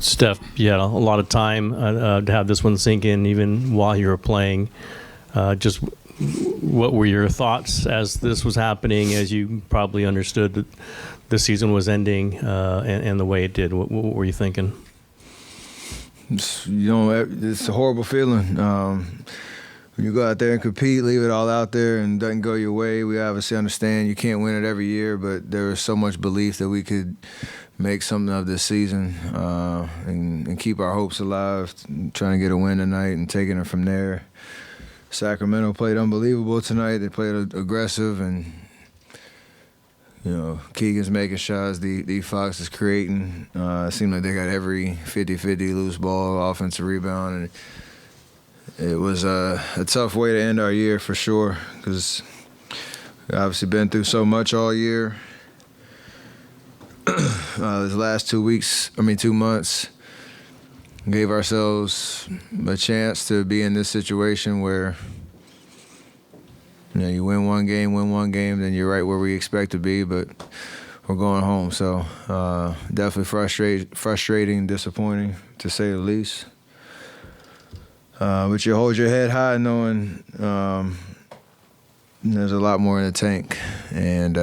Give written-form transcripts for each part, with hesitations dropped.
Steph, you had a lot of time to have this one sink in, even while you were playing. Just what were your thoughts as this was happening, as you probably understood that the season was ending and the way it did? What were you thinking? It's a horrible feeling. When you go out there and compete, leave it all out there, and it doesn't go your way, we obviously understand you can't win it every year, but there was so much belief that we could make something of this season and keep our hopes alive, trying to get a win tonight and taking it from there. Sacramento played unbelievable tonight. They played aggressive, and Keegan's making shots. D. Fox is creating. It seemed like they got every 50-50 loose ball, offensive rebound, and it was a tough way to end our year for sure, because we've obviously been through so much all year. These last 2 months, gave ourselves a chance to be in this situation where you win one game, then you're right where we expect to be, but we're going home. So definitely frustrating, disappointing, to say the least. But you hold your head high knowing there's a lot more in the tank. And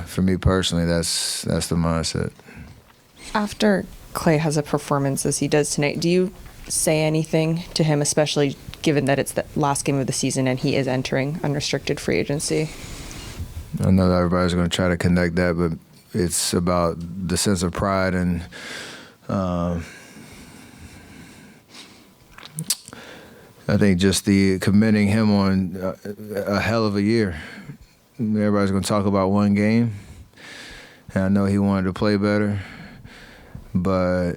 for me personally, that's the mindset. After Clay has a performance as he does tonight, do you say anything to him, especially given that it's the last game of the season and he is entering unrestricted free agency? I know that everybody's going to try to connect that, but it's about the sense of pride and I think just the commending him on a hell of a year. Everybody's going to talk about one game, and I know he wanted to play better, but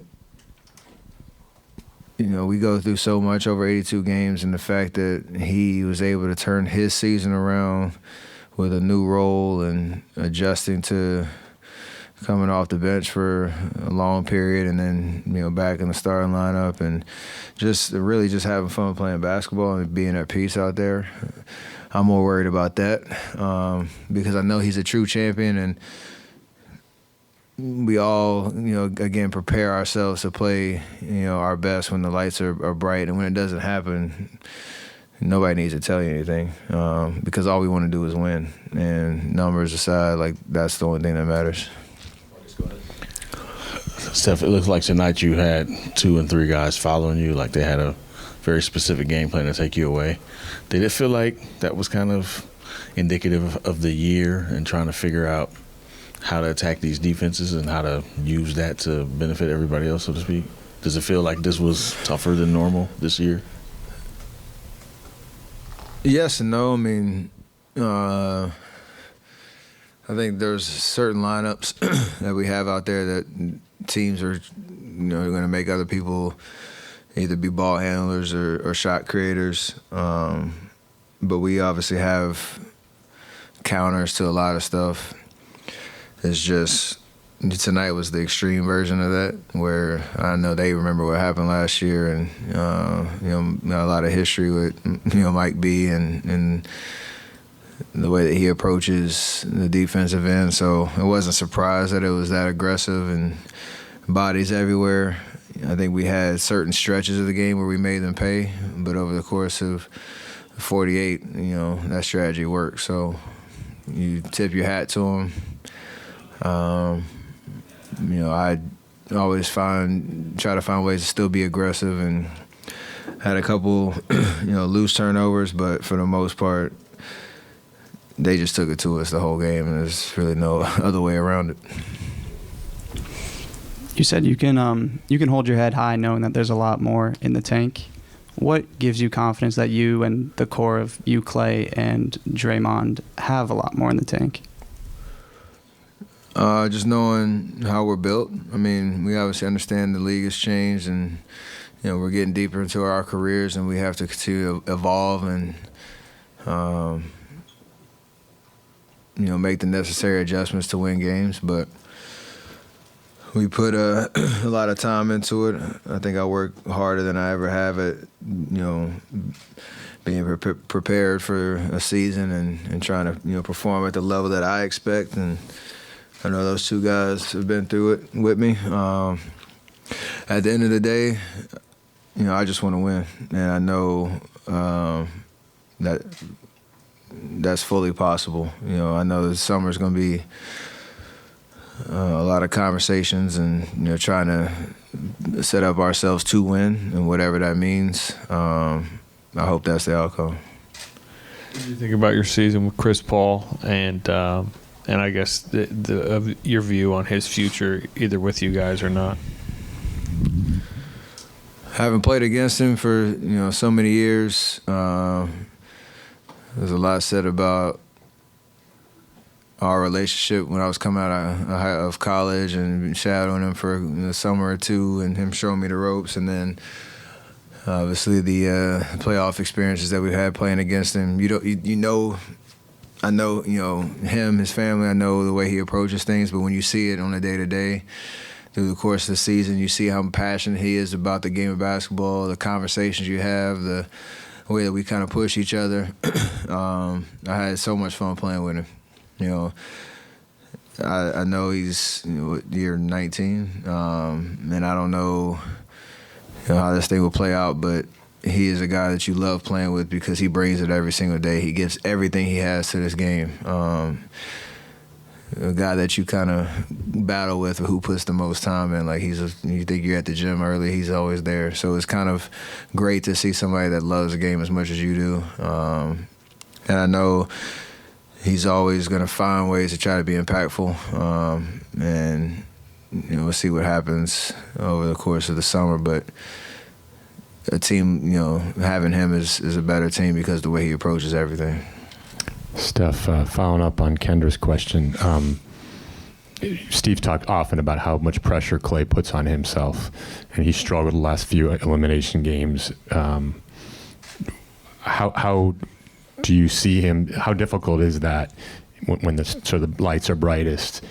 we go through so much over 82 games, and the fact that he was able to turn his season around with a new role and adjusting to coming off the bench for a long period and then, back in the starting lineup and just really just having fun playing basketball and being at peace out there. I'm more worried about that because I know he's a true champion, and we all, again, prepare ourselves to play, our best when the lights are bright. And when it doesn't happen, nobody needs to tell you anything because all we want to do is win. And numbers aside, that's the only thing that matters. Steph, it looks like tonight you had 2 and 3 guys following you, like they had a very specific game plan to take you away. Did it feel like that was kind of indicative of the year and trying to figure out how to attack these defenses and how to use that to benefit everybody else, so to speak? Does it feel like this was tougher than normal this year? Yes and no. I mean, I think there's certain lineups that we have out there that teams are, going to make other people either be ball handlers or shot creators. But we obviously have counters to a lot of stuff. It's just tonight was the extreme version of that, where I know they remember what happened last year, and a lot of history with Mike B and the way that he approaches the defensive end. So it wasn't a surprise that it was that aggressive and bodies everywhere. I think we had certain stretches of the game where we made them pay, but over the course of 48, that strategy worked. So you tip your hat to them. I always try to find ways to still be aggressive, and had a couple, loose turnovers, but for the most part, they just took it to us the whole game, and there's really no other way around it. You said you can hold your head high knowing that there's a lot more in the tank. What gives you confidence that you and the core of you, Clay, and Draymond have a lot more in the tank? Just knowing how we're built. I mean, we obviously understand the league has changed, and we're getting deeper into our careers, and we have to continue to evolve and make the necessary adjustments to win games. But we put a lot of time into it. I think I work harder than I ever have at being prepared for a season and trying to perform at the level that I expect. And I know those two guys have been through it with me. At the end of the day, I just want to win, and I know that that's fully possible. I know the summer's going to be a lot of conversations and trying to set up ourselves to win, and whatever that means. I hope that's the outcome. What do you think about your season with Chris Paul, and I guess your view on his future, either with you guys or not? I haven't played against him for so many years. There's a lot said about our relationship when I was coming out of college and shadowing him for a summer or two, and him showing me the ropes, and then obviously the playoff experiences that we had playing against him. I know him, his family. I know the way he approaches things, but when you see it on a day-to-day, through the course of the season, you see how passionate he is about the game of basketball, the conversations you have, the way that we kind of push each other. I had so much fun playing with him. I know he's year 19, and I don't know how this thing will play out, but he is a guy that you love playing with because he brings it every single day. He gives everything he has to this game. A guy that you kind of battle with, who puts the most time in. Like you think you're at the gym early, he's always there. So it's kind of great to see somebody that loves the game as much as you do. And I know he's always going to find ways to try to be impactful. And we'll see what happens over the course of the summer. But a team, having him is a better team because of the way he approaches everything. Steph, following up on Kendra's question, Steve talked often about how much pressure Clay puts on himself, and he struggled the last few elimination games. How do you see him? How difficult is that when the lights are brightest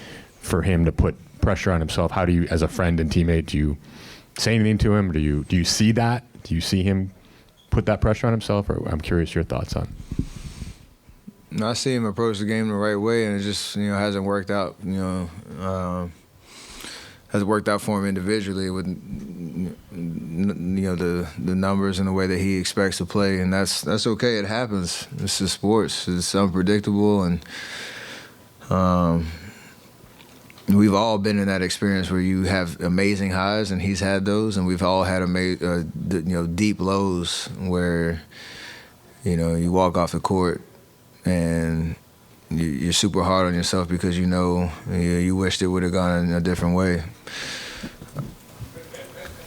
for him to put pressure on himself? How do you, as a friend and teammate, do you say anything to him? Do you see that? Do you see him put that pressure on himself? Or I'm curious your thoughts on. I see him approach the game the right way, and it just hasn't worked out. Hasn't worked out for him individually with the numbers and the way that he expects to play, and that's okay. It happens. This is sports. It's unpredictable, and we've all been in that experience where you have amazing highs, and he's had those, and we've all had deep lows where you walk off the court and you're super hard on yourself because you wished it would have gone in a different way.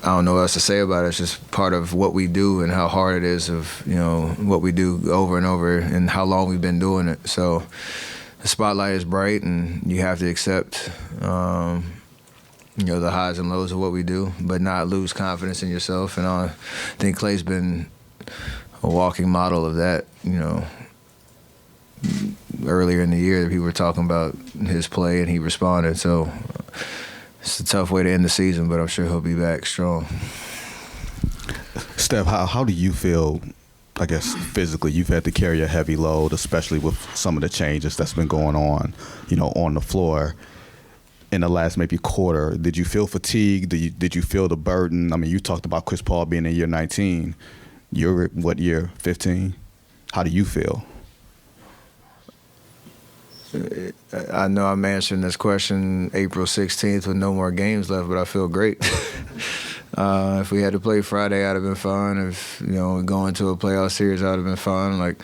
I don't know what else to say about it. It's just part of what we do and how hard it is of what we do over and over and how long we've been doing it. So the spotlight is bright, and you have to accept the highs and lows of what we do, but not lose confidence in yourself. And I think Clay's been a walking model of that. Earlier in the year, people were talking about his play, and he responded. So it's a tough way to end the season, but I'm sure he'll be back strong. Steph, how do you feel, I guess, physically? You've had to carry a heavy load, especially with some of the changes that's been going on, on the floor in the last maybe quarter. Did you feel fatigued? Did you feel the burden? I mean, you talked about Chris Paul being in year 19. You're, what year, 15? How do you feel? I know I'm answering this question April 16th with no more games left, but I feel great. If we had to play Friday, I'd have been fine. If going to a playoff series, I'd have been fine. Like,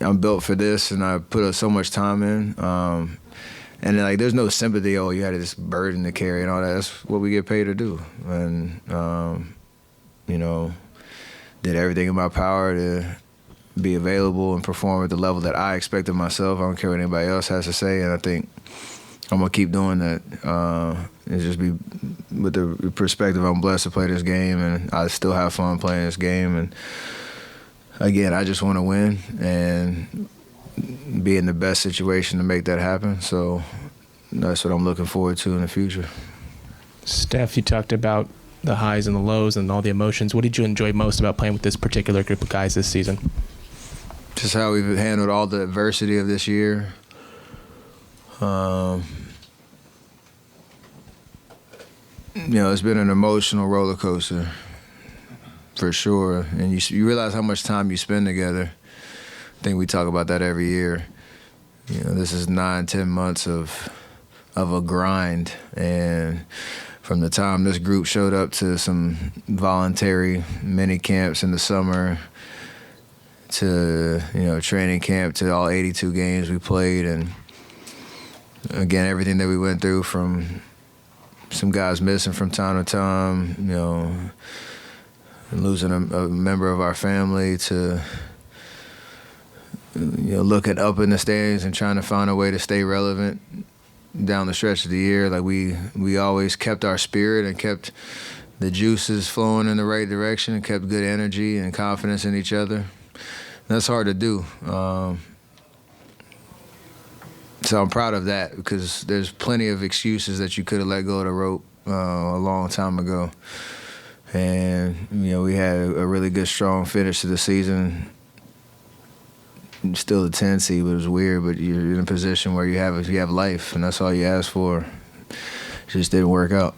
I'm built for this, and I put so much time in. And there's no sympathy. Oh, you had this burden to carry and all that. That's what we get paid to do. And did everything in my power to be available and perform at the level that I expect of myself. I don't care what anybody else has to say, and I think I'm going to keep doing that. And just be with the perspective I'm blessed to play this game, and I still have fun playing this game. And again, I just want to win and be in the best situation to make that happen. So that's what I'm looking forward to in the future. Steph, you talked about the highs and the lows and all the emotions. What did you enjoy most about playing with this particular group of guys this season? Just how we've handled all the adversity of this year. it's been an emotional roller coaster for sure. And you realize how much time you spend together. I think we talk about that every year. This is 9-10 months of a grind, and from the time this group showed up to some voluntary mini camps in the summer to training camp to all 82 games we played, and again everything that we went through, from some guys missing from time to time, losing a member of our family, to looking up in the standings and trying to find a way to stay relevant down the stretch of the year. Like we always kept our spirit and kept the juices flowing in the right direction and kept good energy and confidence in each other. That's hard to do. So I'm proud of that, because there's plenty of excuses that you could have let go of the rope a long time ago. And, we had a really good, strong finish to the season. Still the 10 seed, but it was weird. But you're in a position where you have life, and that's all you ask for. It just didn't work out.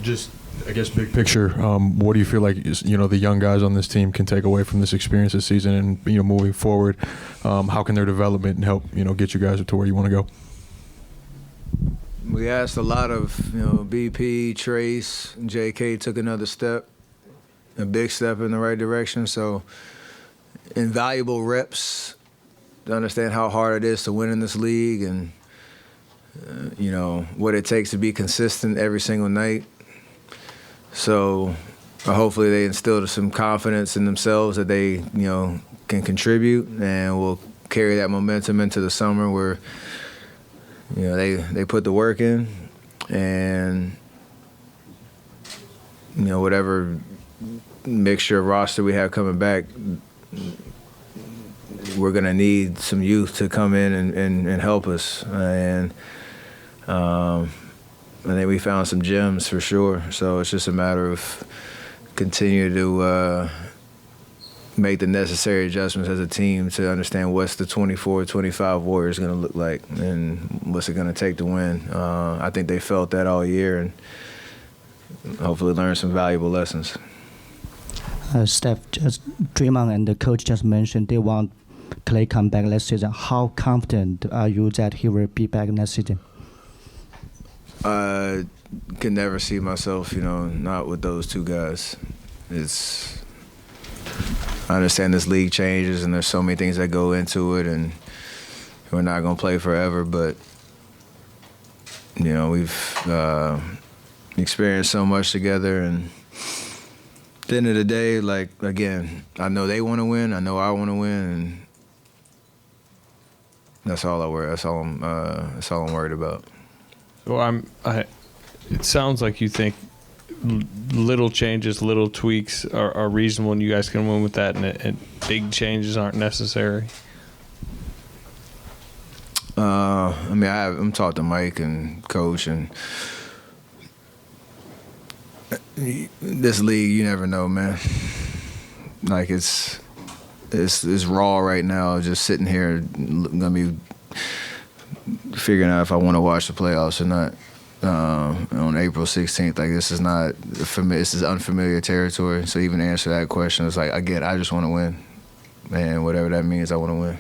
Just, I guess, big picture, what do you feel like the young guys on this team can take away from this experience this season, and moving forward, how can their development help get you guys to where you want to go? We asked a lot of BP, Trace, JK took another step, a big step in the right direction. So invaluable reps to understand how hard it is to win in this league, and what it takes to be consistent every single night. So hopefully they instilled some confidence in themselves that they can contribute, and will carry that momentum into the summer, where they put the work in, and whatever mixture of roster we have coming back, we're gonna need some youth to come in and help us, and I think we found some gems for sure. So it's just a matter of continue to make the necessary adjustments as a team to understand what's the 24-25 Warriors going to look like, and what's it going to take to win. I think they felt that all year, and hopefully learned some valuable lessons. Steph, Draymond and the coach just mentioned they want Clay come back next season. How confident are you that he will be back next season? I can never see myself, not with those two guys. I understand this league changes, and there's so many things that go into it, and we're not going to play forever, but, we've experienced so much together, and at the end of the day, again, I know they want to win, I know I want to win, and that's all I'm worried about. Well, it sounds like you think little changes, little tweaks are reasonable, and you guys can win with that, and big changes aren't necessary. I'm talking to Mike and Coach, and this league, you never know, man. It's raw right now. Just sitting here, gonna be figuring out if I want to watch the playoffs or not on April 16th. This is unfamiliar territory. So even to answer that question, it's I just want to win, and whatever that means, I want to win.